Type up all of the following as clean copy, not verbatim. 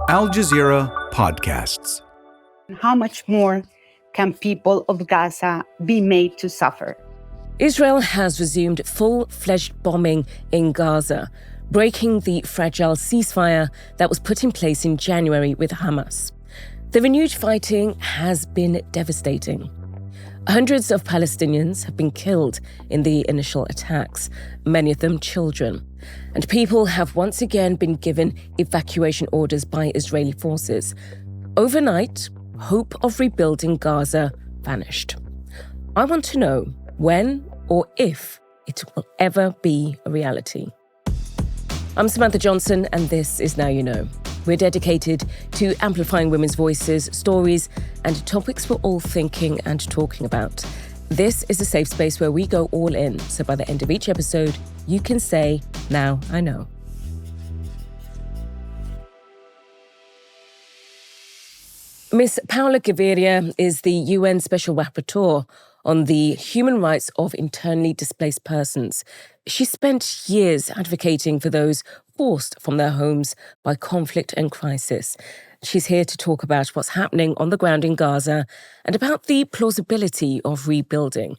Al Jazeera podcasts. How much more can people of Gaza be made to suffer? Israel has resumed full-fledged bombing in Gaza, breaking the fragile ceasefire that was put in place in January with Hamas. The renewed fighting has been devastating. Hundreds of Palestinians have been killed in the initial attacks, many of them children. And people have once again been given evacuation orders by Israeli forces. Overnight, hope of rebuilding Gaza vanished. I want to know when or if it will ever be a reality. I'm Samantha Johnson, and this is Now You Know. We're dedicated to amplifying women's voices, stories, and topics we're all thinking and talking about. This is a safe space where we go all in, so by the end of each episode, you can say, "Now I know." Ms. Paula Gaviria is the UN Special Rapporteur on the human rights of internally displaced persons. She spent years advocating for those forced from their homes by conflict and crisis. She's here to talk about what's happening on the ground in Gaza and about the plausibility of rebuilding.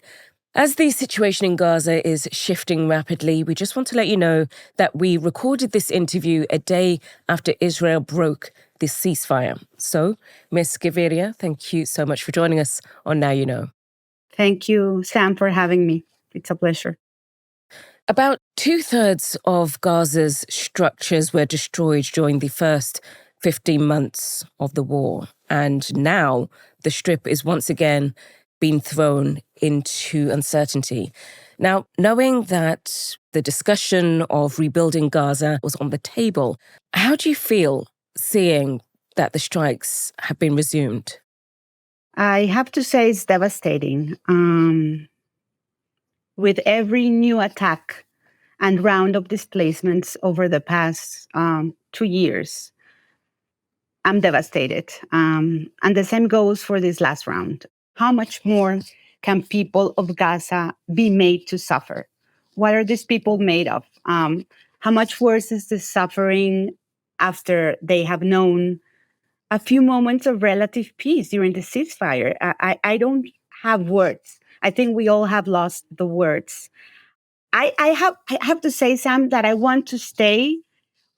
As the situation in Gaza is shifting rapidly, we just want to let you know that we recorded this interview a day after Israel broke the ceasefire. So, Ms. Gaviria, thank you so much for joining us on Now You Know. Thank you, Sam, for having me. It's a pleasure. About 2/3 of Gaza's structures were destroyed during the first 15 months of the war. And now the Strip is once again being thrown into uncertainty. Now, knowing that the discussion of rebuilding Gaza was on the table, how do you feel seeing that the strikes have been resumed? I have to say it's devastating. With every new attack and round of displacements over the past 2 years, I'm devastated. And the same goes for this last round. How much more can people of Gaza be made to suffer? What are these people made of? How much worse is the suffering after they have known a few moments of relative peace during the ceasefire? I don't have words. I think we all have lost the words. I have to say, Sam, that I want to stay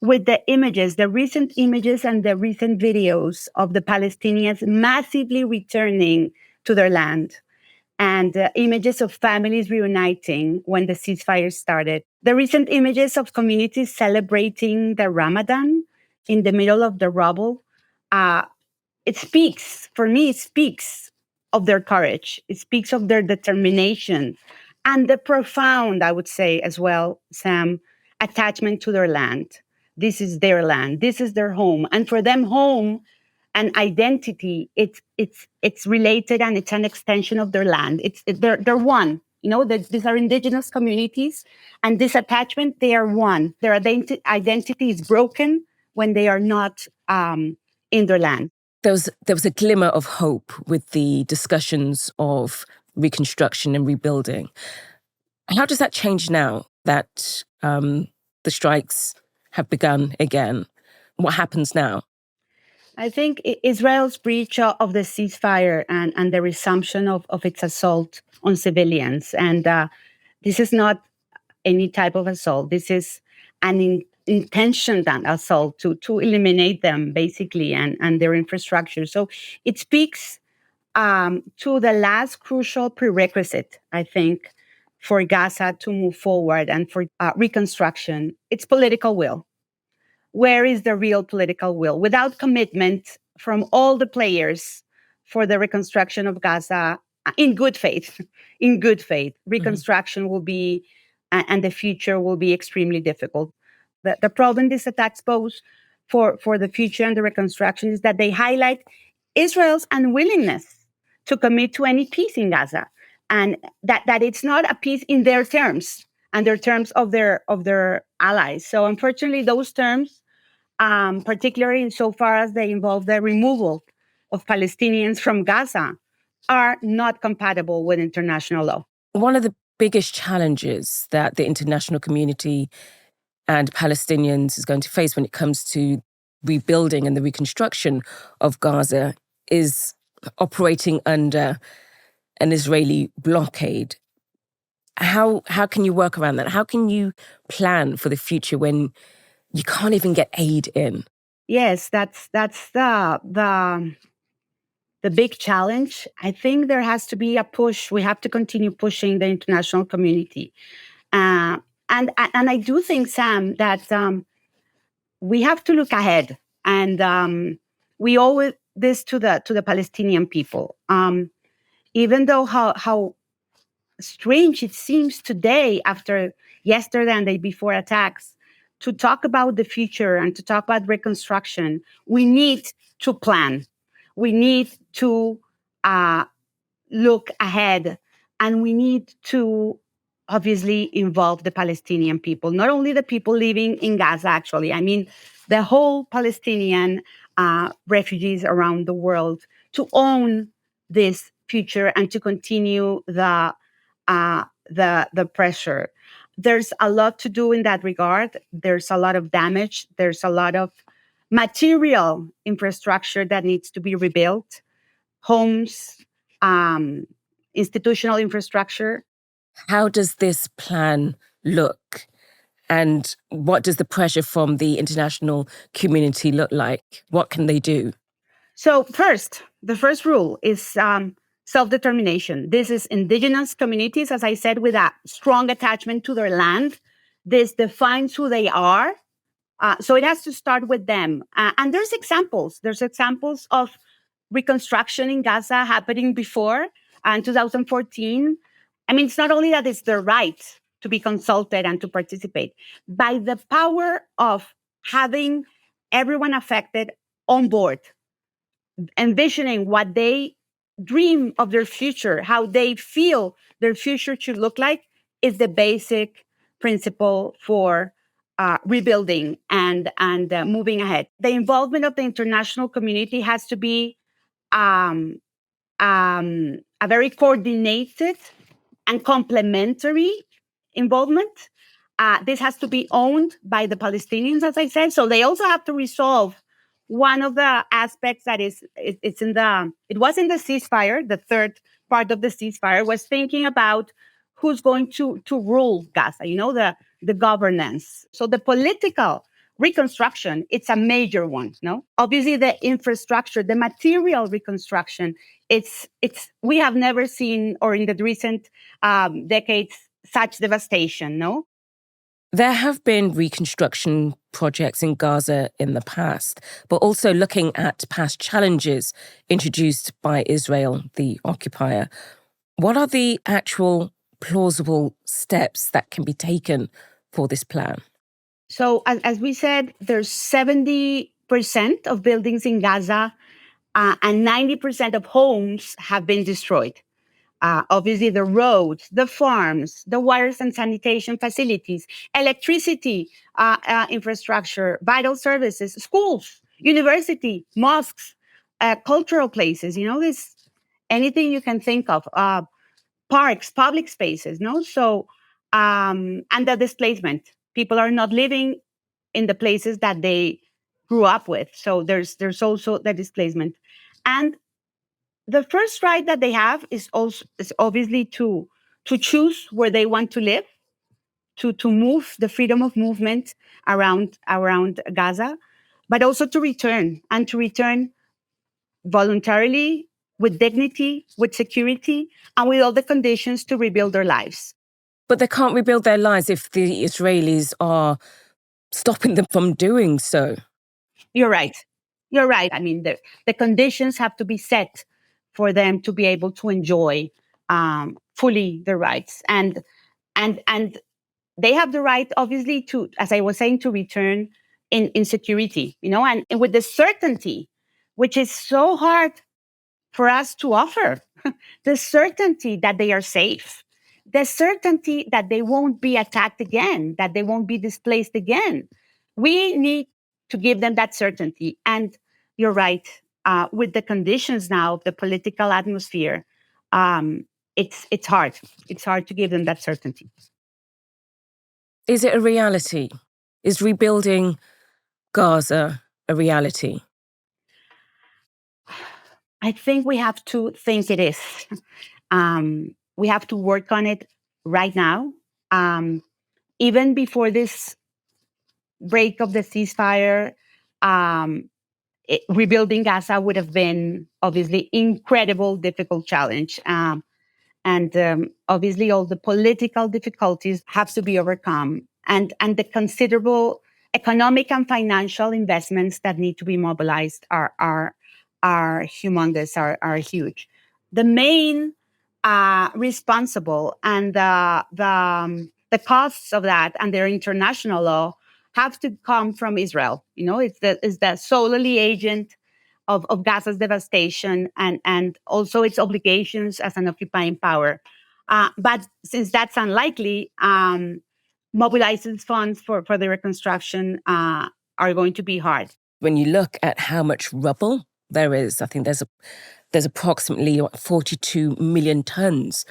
with the images, the recent images and the recent videos of the Palestinians massively returning to their land, and images of families reuniting when the ceasefire started. The recent images of communities celebrating the Ramadan in the middle of the rubble. It speaks of their courage. It speaks of their determination and the profound, I would say as well, Sam, attachment to their land. This is their land. This is their home. And for them, home and identity, it's related, and it's an extension of their land. They're one. You know, these are indigenous communities, and this attachment, they are one. Their identity is broken when they are not in their land. There was a glimmer of hope with the discussions of reconstruction and rebuilding. How does that change now that the strikes have begun again? What happens now? I think Israel's breach of the ceasefire and the resumption of its assault on civilians. And this is not any type of assault. This is an intentioned assault to eliminate them, basically, and their infrastructure. So it speaks to the last crucial prerequisite, I think, for Gaza to move forward and for reconstruction. It's political will. Where is the real political will? Without commitment from all the players for the reconstruction of Gaza, in good faith, reconstruction will be, and the future will be extremely difficult. The problem these attacks pose for the future and the reconstruction is that they highlight Israel's unwillingness to commit to any peace in Gaza, and that it's not a peace in their terms and their terms of their allies. So unfortunately, those terms, particularly insofar as they involve the removal of Palestinians from Gaza, are not compatible with international law. One of the biggest challenges that the international community and Palestinians is going to face when it comes to rebuilding and the reconstruction of Gaza is operating under an Israeli blockade. How can you work around that? How can you plan for the future when you can't even get aid in? Yes, that's the big challenge. I think there has to be a push. We have to continue pushing the international community, and I do think, Sam, that we have to look ahead, and we owe this to the Palestinian people. Even though how strange it seems today, after yesterday and the day before attacks, to talk about the future and to talk about reconstruction, we need to plan. We need to look ahead, and we need to obviously involve the Palestinian people, not only the people living in Gaza, actually. I mean, the whole Palestinian refugees around the world, to own this future and to continue the pressure. There's a lot to do in that regard. There's a lot of damage. There's a lot of material infrastructure that needs to be rebuilt, homes, institutional infrastructure. How does this plan look? And what does the pressure from the international community look like? What can they do? So the first rule is self-determination. This is indigenous communities, as I said, with a strong attachment to their land. This defines who they are. So it has to start with them. And there's examples. There's examples of reconstruction in Gaza happening before, in 2014. I mean, it's not only that it's their right to be consulted and to participate, by the power of having everyone affected on board, envisioning what they dream of their future, how they feel their future should look like, is the basic principle for rebuilding and moving ahead. The involvement of the international community has to be a very coordinated and complementary involvement. This has to be owned by the Palestinians, as I said. So they also have to resolve one of the aspects that it was in the ceasefire. The third part of the ceasefire was thinking about who's going to rule Gaza, the governance. So the political reconstruction, it's a major one, no? Obviously the infrastructure, the material reconstruction, we have never seen, or in the recent decades, such devastation, no? There have been reconstruction projects in Gaza in the past, but also looking at past challenges introduced by Israel, the occupier. What are the actual plausible steps that can be taken for this plan? So, as we said, there's 70% of buildings in Gaza and 90% of homes have been destroyed. Obviously, the roads, the farms, the waters and sanitation facilities, electricity infrastructure, vital services, schools, university, mosques, cultural places, anything you can think of, parks, public spaces, no? So, and the displacement. People are not living in the places that they grew up with. So there's also the displacement. And the first right that they have is obviously to choose where they want to live, to move, the freedom of movement around Gaza, but also to return voluntarily, with dignity, with security, and with all the conditions to rebuild their lives. But they can't rebuild their lives if the Israelis are stopping them from doing so. You're right. I mean, the conditions have to be set for them to be able to enjoy fully their rights. And they have the right, obviously, to, as I was saying, to return in security, and with the certainty, which is so hard for us to offer, the certainty that they are safe, the certainty that they won't be attacked again, that they won't be displaced again. We need to give them that certainty. And you're right, with the conditions now, the political atmosphere, it's hard. It's hard to give them that certainty. Is it a reality? Is rebuilding Gaza a reality? I think we have to think it is. We have to work on it right now. Even before this break of the ceasefire, rebuilding Gaza would have been obviously incredible, difficult challenge. And obviously all the political difficulties have to be overcome. And the considerable economic and financial investments that need to be mobilized are humongous, are huge. The main responsible and the costs of that and their international law have to come from Israel. You know, it's the solely agent of Gaza's devastation and also its obligations as an occupying power. But since that's unlikely, mobilizing funds for the reconstruction are going to be hard. When you look at how much rubble there is, I think there's approximately 42 million tons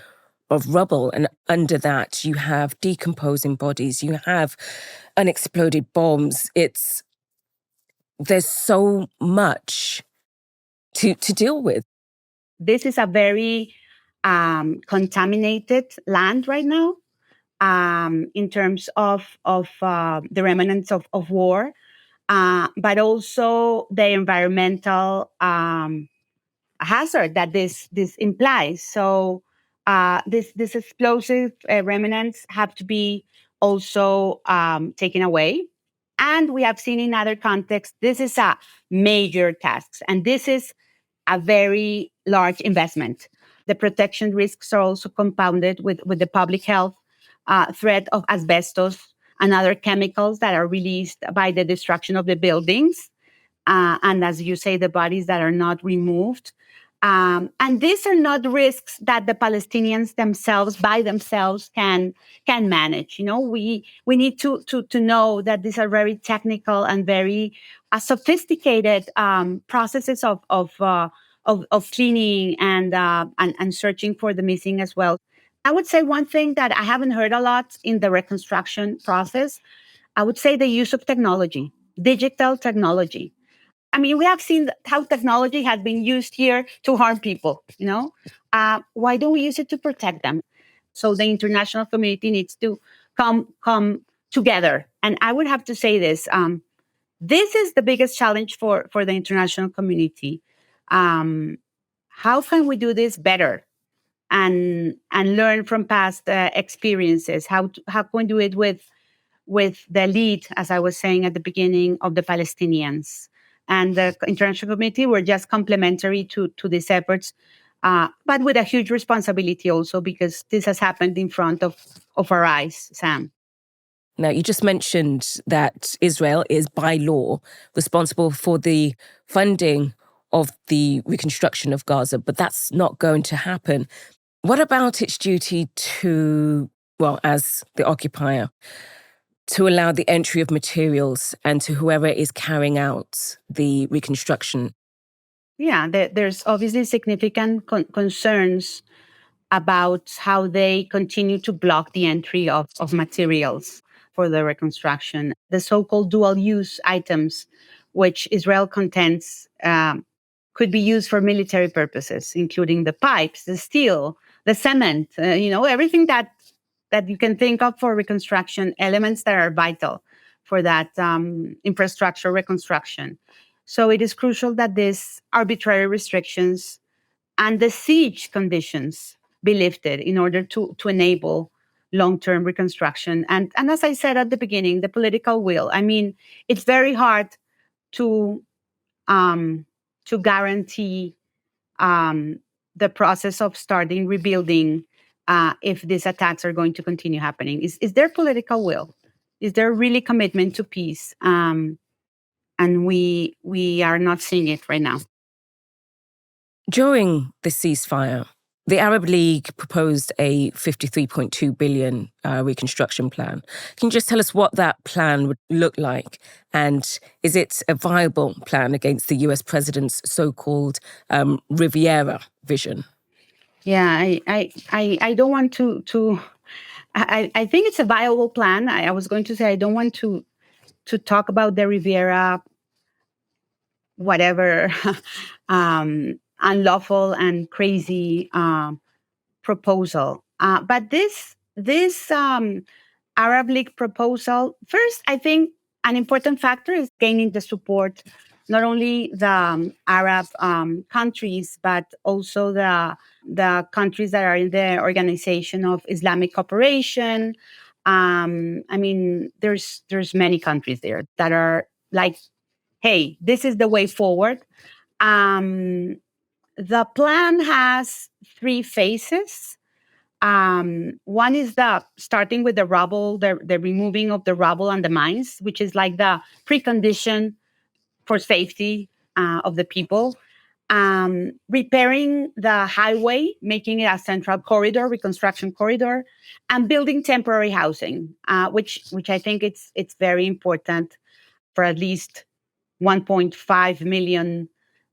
of rubble, and under that you have decomposing bodies, you have unexploded bombs. There's so much to deal with. This is a very contaminated land right now in terms of the remnants of war, but also the environmental hazard that this implies. So this explosive remnants have to be also taken away. And we have seen in other contexts, this is a major task. And this is a very large investment. The protection risks are also compounded with the public health threat of asbestos and other chemicals that are released by the destruction of the buildings. And as you say, the bodies that are not removed. And these are not risks that the Palestinians themselves, by themselves, can manage. You know, we need to know that these are very technical and very sophisticated processes of cleaning and searching for the missing as well. I would say one thing that I haven't heard a lot in the reconstruction process, I would say the use of technology, digital technology. I mean, we have seen how technology has been used here to harm people, you know? Why don't we use it to protect them? So the international community needs to come together. And I would have to say this. This is the biggest challenge for the international community. How can we do this better and learn from past experiences? How can we do it with the lead, as I was saying at the beginning, of the Palestinians? And the international community were just complementary to these efforts, but with a huge responsibility also, because this has happened in front of our eyes, Sam. Now, you just mentioned that Israel is by law responsible for the funding of the reconstruction of Gaza, but that's not going to happen. What about its duty to, well, as the occupier, to allow the entry of materials and to whoever is carrying out the reconstruction? Yeah, there's obviously significant concerns about how they continue to block the entry of materials for the reconstruction. The so-called dual-use items, which Israel contends could be used for military purposes, including the pipes, the steel, the cement, everything that you can think of for reconstruction, elements that are vital for that infrastructure reconstruction. So it is crucial that these arbitrary restrictions and the siege conditions be lifted in order to enable long-term reconstruction. And as I said at the beginning, the political will. I mean, it's very hard to guarantee the process of starting rebuilding if these attacks are going to continue happening. Is there political will? Is there really commitment to peace? And we are not seeing it right now. During the ceasefire, the Arab League proposed a $53.2 billion reconstruction plan. Can you just tell us what that plan would look like? And is it a viable plan against the US president's so-called Riviera vision? Yeah, I don't want to I think it's a viable plan. I was going to say I don't want to talk about the Riviera whatever unlawful and crazy proposal. But this Arab League proposal, first, I think an important factor is gaining the support, not only the Arab countries, but also the countries that are in the Organization of Islamic Cooperation. I mean, there's many countries there that are like, hey, this is the way forward. The plan has 3 phases. One is the starting with the rubble, the removing of the rubble and the mines, which is like the precondition for safety of the people. Repairing the highway, making it a central corridor, reconstruction corridor, and building temporary housing, which I think it's very important for at least 1.5 million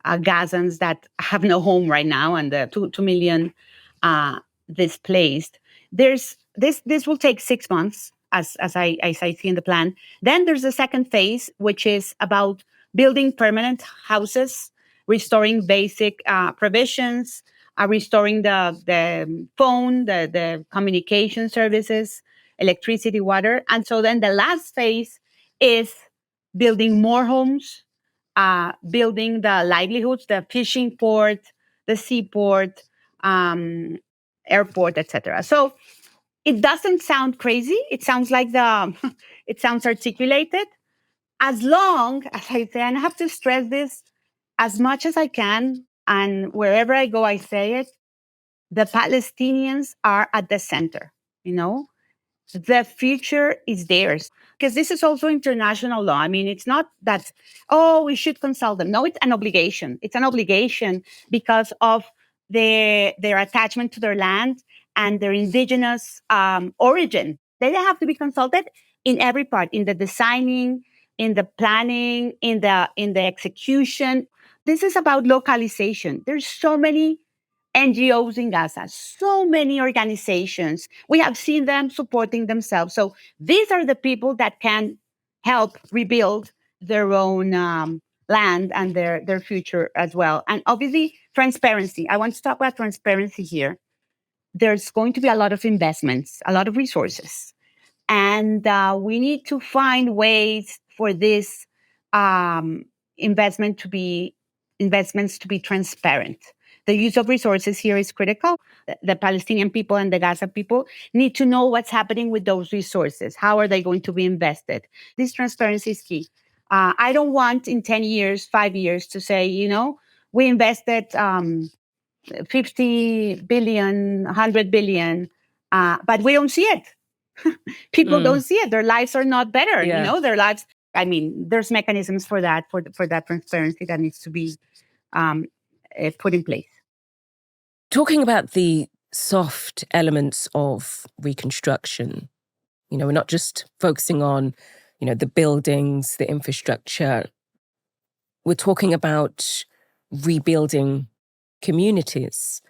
Gazans that have no home right now, and the 2 million displaced. This will take 6 months, as I see in the plan. Then there's a second phase, which is about building permanent houses, restoring basic provisions, restoring the phone, the communication services, electricity, water. And so then the last phase is building more homes, building the livelihoods, the fishing port, the seaport, airport, etc. So it doesn't sound crazy. It sounds like it sounds articulated. As long as I say, and I have to stress this as much as I can, and wherever I go, I say it, the Palestinians are at the center, you know? The future is theirs. Because this is also international law. I mean, it's not that, oh, we should consult them. No, it's an obligation. It's an obligation because of their attachment to their land and their indigenous origin. They have to be consulted in every part, in the designing, in the planning, in the execution. This is about localization. There's so many NGOs in Gaza, so many organizations. We have seen them supporting themselves. So these are the people that can help rebuild their own land and their future as well. And obviously, transparency. I want to talk about transparency here. There's going to be a lot of investments, a lot of resources. And we need to find ways for this investments to be transparent. The use of resources here is critical. The Palestinian people and the Gaza people need to know what's happening with those resources. How are they going to be invested? This transparency is key. I don't want in 10 years, 5 years to say, we invested 50 billion, 100 billion, but we don't see it. People don't see it. Their lives are not better. Yeah. Their lives. I mean, there's mechanisms for that, for that transparency that needs to be put in place. Talking about the soft elements of reconstruction, we're not just focusing on, the buildings, the infrastructure. We're talking about rebuilding communities.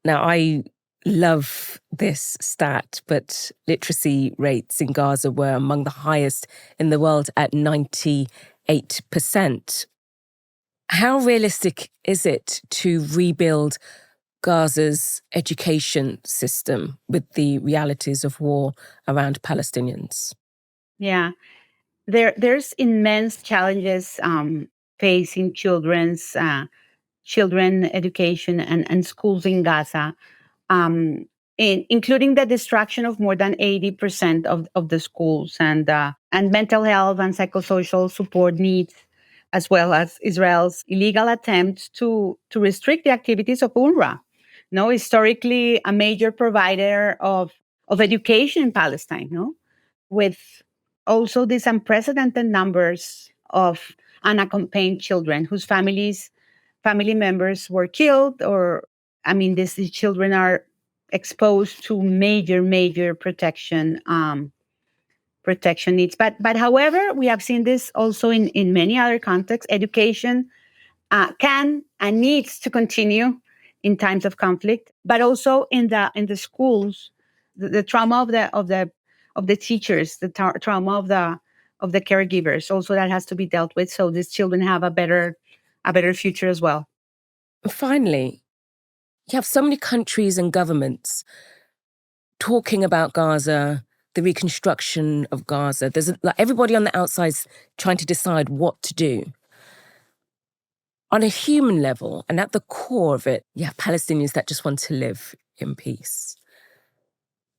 Now, I love this stat, but literacy rates in Gaza were among the highest in the world at 98%. How realistic is it to rebuild Gaza's education system with the realities of war around Palestinians? Yeah, there's immense challenges facing children's children education and schools in Gaza, including the destruction of more than 80% of the schools, and mental health and psychosocial support needs, as well as Israel's illegal attempts to restrict the activities of UNRWA. Historically a major provider of education in Palestine, with also these unprecedented numbers of unaccompanied children whose family members were killed, or, these children are exposed to major protection needs. But however, we have seen this also in many other contexts. Education can and needs to continue in times of conflict, but also in the schools, the trauma of the teachers, the trauma of the caregivers, also that has to be dealt with. So these children have a better a better future as well. Finally, you have so many countries and governments talking about Gaza, the reconstruction of Gaza. There's everybody on the outside's trying to decide what to do. On a human level, and at the core of it, you have Palestinians that just want to live in peace.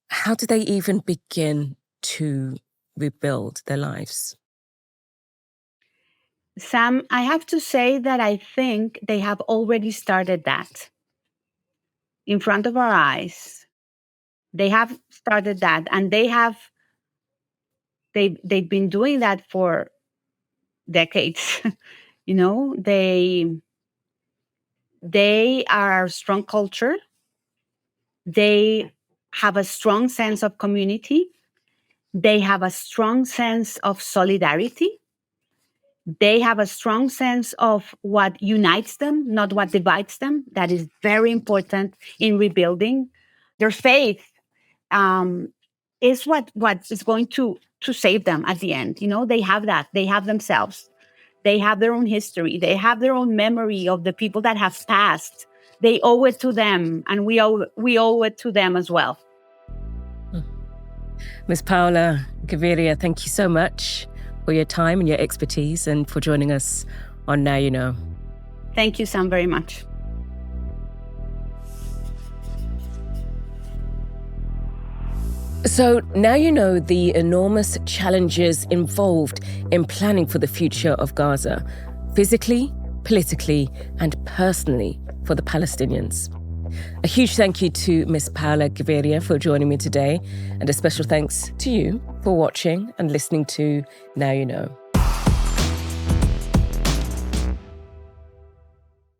How do they even begin to rebuild their lives? Sam, I have to say that I think they have already started that. In front of our eyes, they have started that, and they've been doing that for decades. They are a strong culture. They have a strong sense of community. They have a strong sense of solidarity. They have a strong sense of what unites them, not what divides them. That is very important in rebuilding. Their faith is what is going to save them at the end. They have that. They have themselves. They have their own history. They have their own memory of the people that have passed. They owe it to them, and we owe it to them as well. Ms. Paula Gaviria, thank you so much for your time and your expertise and for joining us on Now You Know. Thank you, Sam, very much. So now you know the enormous challenges involved in planning for the future of Gaza, physically, politically, and personally for the Palestinians. A huge thank you to Ms. Paula Gaviria for joining me today, and a special thanks to you for watching and listening to Now You Know.